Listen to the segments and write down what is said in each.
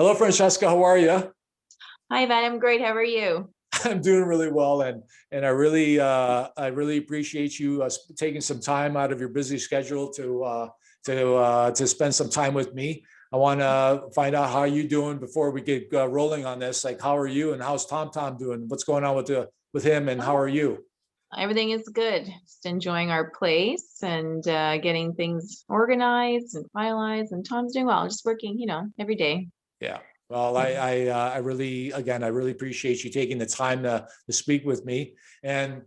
Hello, Francesca. How are you? Hi, Matt. I'm great. How are you? I'm doing really well, and I really appreciate you taking some time out of your busy schedule to spend some time with me. I want to find out how you doing before we get rolling on this. Like, how are you, and how's Tom doing? What's going on with him, and how Oh, are you? everything is good. Just enjoying our place and getting things organized and finalized. And Tom's doing well. Just working, every day. Yeah. Well, Yeah. I really, again, I really appreciate you taking the time to speak with me. And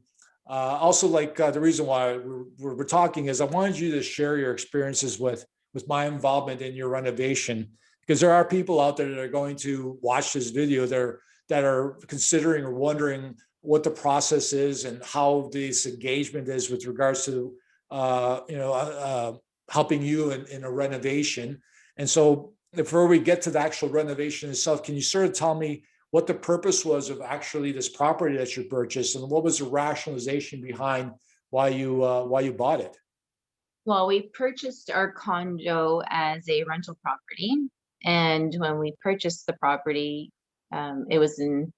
also, like the reason why we're talking is I wanted you to share your experiences with my involvement in your renovation, because there are people out there that are going to watch this video that are considering or wondering what the process is and how this engagement is with regards to helping you in a renovation. And so before we get to the actual renovation itself, can you sort of tell me what the purpose was of actually this property that you purchased, and what was the rationalization behind why you bought it? Well, we purchased our condo as a rental property. And when we purchased the property, it was in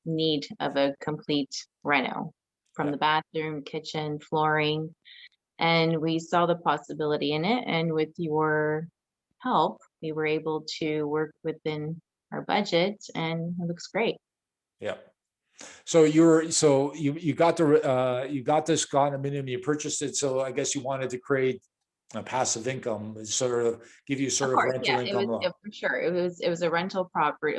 need of a complete reno from Yeah. the bathroom, kitchen, flooring. And we saw the possibility in it. And with your help, we were able to work within our budget, and it looks great. Yeah. So you got you got this condominium, you purchased it. So I guess you wanted to create a passive income, sort of give you Of sort of course, rental yeah, income. for sure. It was a rental property.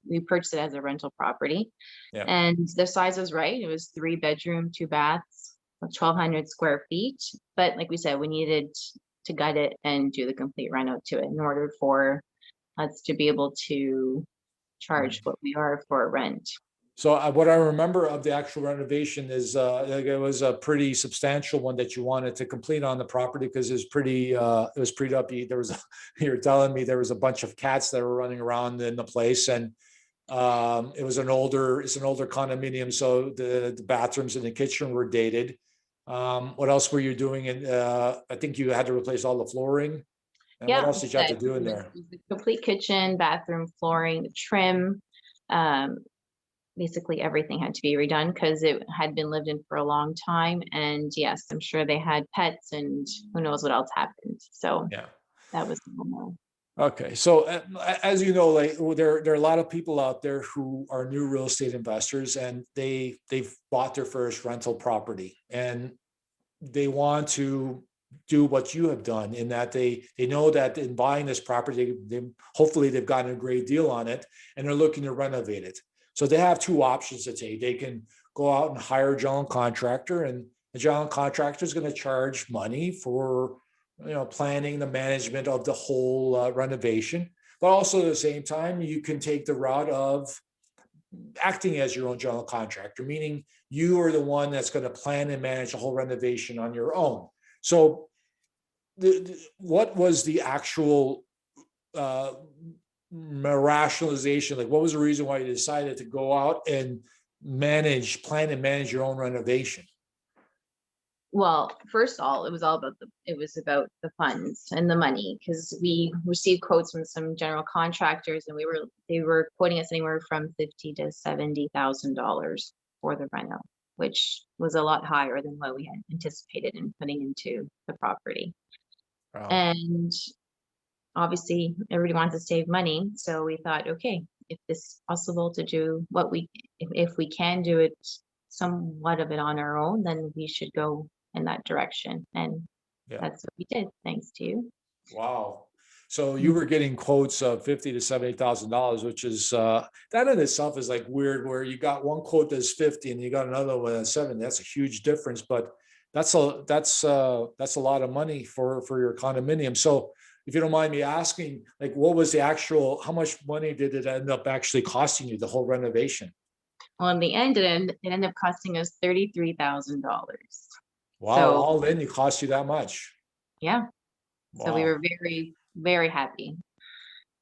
We purchased it as a rental property, Yeah. and the size was right. It was 3 bedroom, 2 baths, 1,200 square feet. But like we said, we needed to gut it and do the complete reno to it in order for us to be able to charge Mhm. what we are for rent. So what I remember of the actual renovation is like it was a pretty substantial one that you wanted to complete on the property, because it was pretty upbeat. There was you were telling me there was a bunch of cats that were running around in the place, and it's an older condominium, so the bathrooms and the kitchen were dated. What else were you doing? And I think you had to replace all the flooring. And what Yeah, else did you have to do in it there? was the complete kitchen, bathroom, flooring, trim. Um, Basically everything had to be redone because it had been lived in for a long time. And yes, I'm sure they had pets and who knows what else happened. So Yeah. that was normal. Okay, so as you know, like there are a lot of people out there who are new real estate investors, and they've bought their first rental property, and they want to do what you have done, in that they know that in buying this property, hopefully they've gotten a great deal on it, and they're looking to renovate it. So they have two options to take. They can go out and hire a general contractor, and the general contractor is going to charge money for planning the management of the whole renovation. But also at the same time, you can take the route of acting as your own general contractor, meaning you are the one that's going to plan and manage the whole renovation on your own. So, what was the actual uh, rationalization? Like, what was the reason why you decided to go out and plan and manage your own renovation? Well, first of all, it was about the funds and the money because we received quotes from some general contractors, and they were quoting us anywhere from 50 to $70,000 for the reno, which was a lot higher than what we had anticipated in putting into the property. Wow. And obviously everybody wants to save money, so we thought, okay, if this is possible to do if we can do it somewhat of it on our own, then we should go in that direction, and Yeah. that's what we did, thanks to you. Wow. So you were getting quotes of 50 to $70,000, which is that in itself is like weird, where you got one quote that's 50 and you got another one that's 70. That's a huge difference, but that's a lot of money for your condominium. So if you don't mind me asking, like, what was the actual, how much money did it end up actually costing you, the whole renovation? Well, in the end, it ended up costing us $33,000. Wow, So all in, it cost you that much. yeah, so we Wow. were very, very happy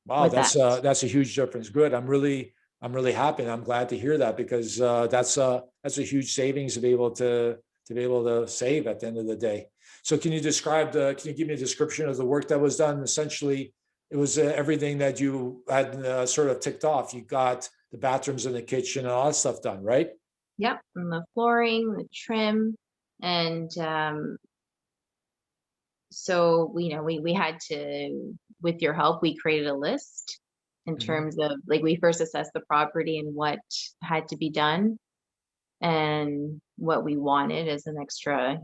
Wow, with that. that's a huge difference. Good. I'm really happy, and I'm glad to hear that, because that's a huge savings to be able to be able to save at the end of the day. So can you give me a description of the work that was done? Essentially, everything that you had sort of ticked off. You got the bathrooms and the kitchen and all that stuff done, right? Yep, and the flooring, the trim, and so we had to, with your help, we created a list in Mhm. terms of, like, we first assessed the property and what had to be done and what we wanted as an extra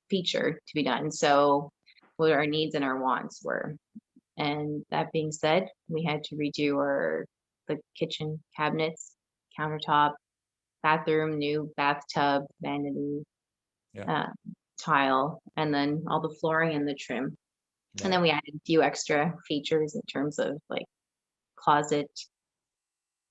feature to be done. So what our needs and our wants were. And that being said, we had to redo the kitchen cabinets, countertop, bathroom, new bathtub, vanity, Yeah. uh, tile, and then all the flooring and the trim. And Right. then we added a few extra features in terms of like closet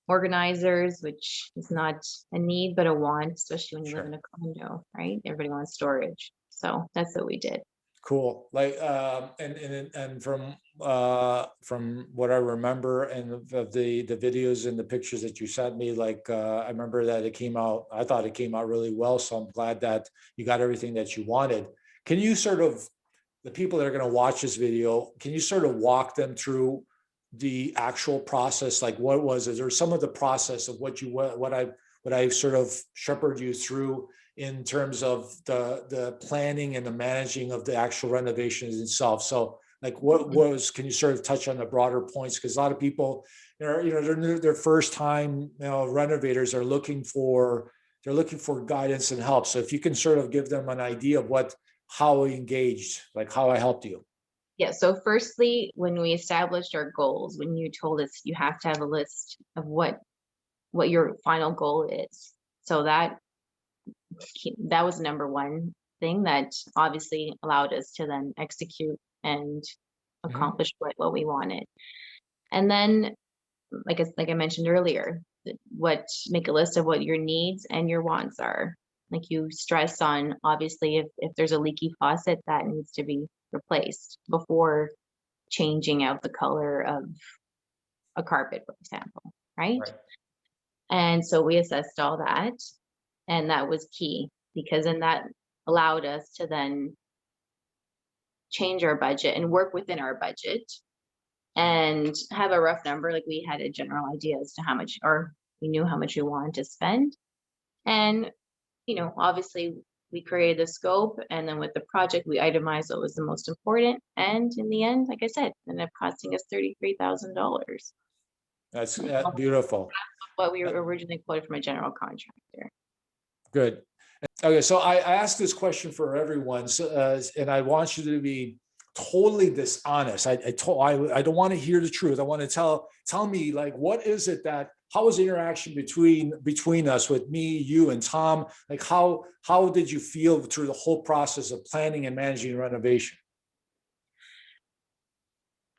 organizers, which is not a need but a want, especially when you live in Sure. a condo, right? Everybody wants storage. So that's what we did. Cool. Like, and from what I remember and of the videos and the pictures that you sent me, like, I remember that it came out, I thought it came out really well. So I'm glad that you got everything that you wanted. Can you sort of, the people that are going to watch this video, can you sort of walk them through the actual process? Like, what was it, or some of the process of what I sort of shepherded you through in terms of the planning and the managing of the actual renovations itself? So, like, what was, can you sort of touch on the broader points? Because a lot of people, they're first time, renovators are looking for, they're looking for guidance and help. So if you can sort of give them an idea of how we engaged, like how I helped you. Yeah. So firstly, when we established our goals, when you told us you have to have a list of what your final goal is. So that was number one thing that obviously allowed us to then execute and Mhm. accomplish what we wanted. And then, like I mentioned earlier, make a list of what your needs and your wants are. Like you stress on, obviously, if there's a leaky faucet, that needs to be replaced before changing out the color of a carpet, for example, right? Right. And so we assessed all that, and that was key because then that allowed us to then change our budget and work within our budget and have a rough number. Like we had a general idea as to how much, or we knew how much we wanted to spend. And, obviously we created the scope, and then with the project, we itemized what was the most important. And in the end, like I said, it ended up costing us $33,000. That's beautiful. What we were originally quoted from a general contractor. Good. Okay, so I asked this question for everyone, so, and I want you to be totally dishonest. I don't want to hear the truth. I want to tell me, like, what is it that, how was the interaction between us, with me, you, and Tom? Like, how did you feel through the whole process of planning and managing renovation?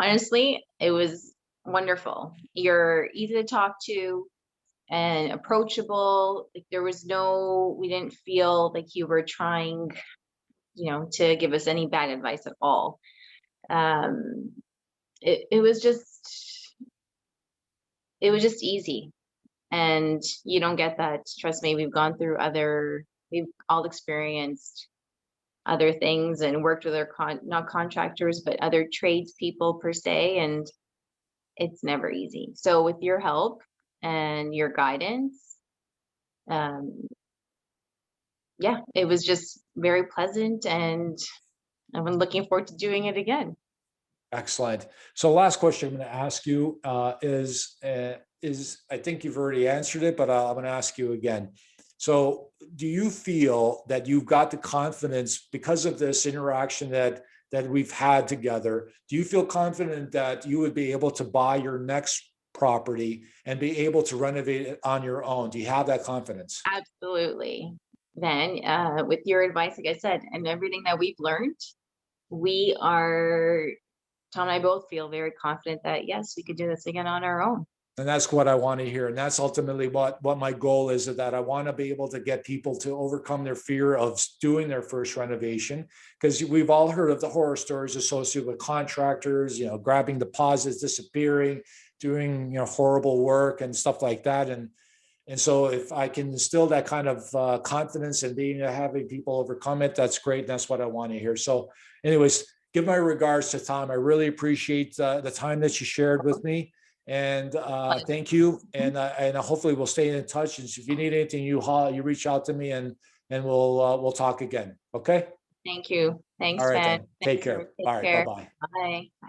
Honestly, it was wonderful. You're easy to talk to and approachable. Like we didn't feel like you were trying, to give us any bad advice at all. Um, it was just easy. And you don't get that. Trust me, we've all experienced other things and worked with not contractors, but other tradespeople per se. And it's never easy. So with your help and your guidance, um, yeah, it was just very pleasant, and I'm looking forward to doing it again. Excellent. So last question I'm going to ask you is I think you've already answered it, but I'm going to ask you again. So do you feel that you've got the confidence because of this interaction that we've had together? Do you feel confident that you would be able to buy your next property and be able to renovate it on your own? Do you have that confidence? Absolutely. Then, with your advice, like I said, and everything that we've learned, we are, Tom and I both feel very confident that yes, we could do this again on our own. And that's what I want to hear. And that's ultimately what my goal is, that I want to be able to get people to overcome their fear of doing their first renovation. Because we've all heard of the horror stories associated with contractors, grabbing deposits, disappearing, doing, horrible work and stuff like that. And so if I can instill that kind of confidence and having people overcome it, that's great. That's what I want to hear. So anyways, give my regards to Tom. I really appreciate the time that you shared with me. And thank you. And hopefully we'll stay in touch. And if you need anything, you reach out to me, and we'll talk again. Okay. Thank you. Thanks, All right Van. then. Take care. All right. Care. Bye-bye. Bye. Bye.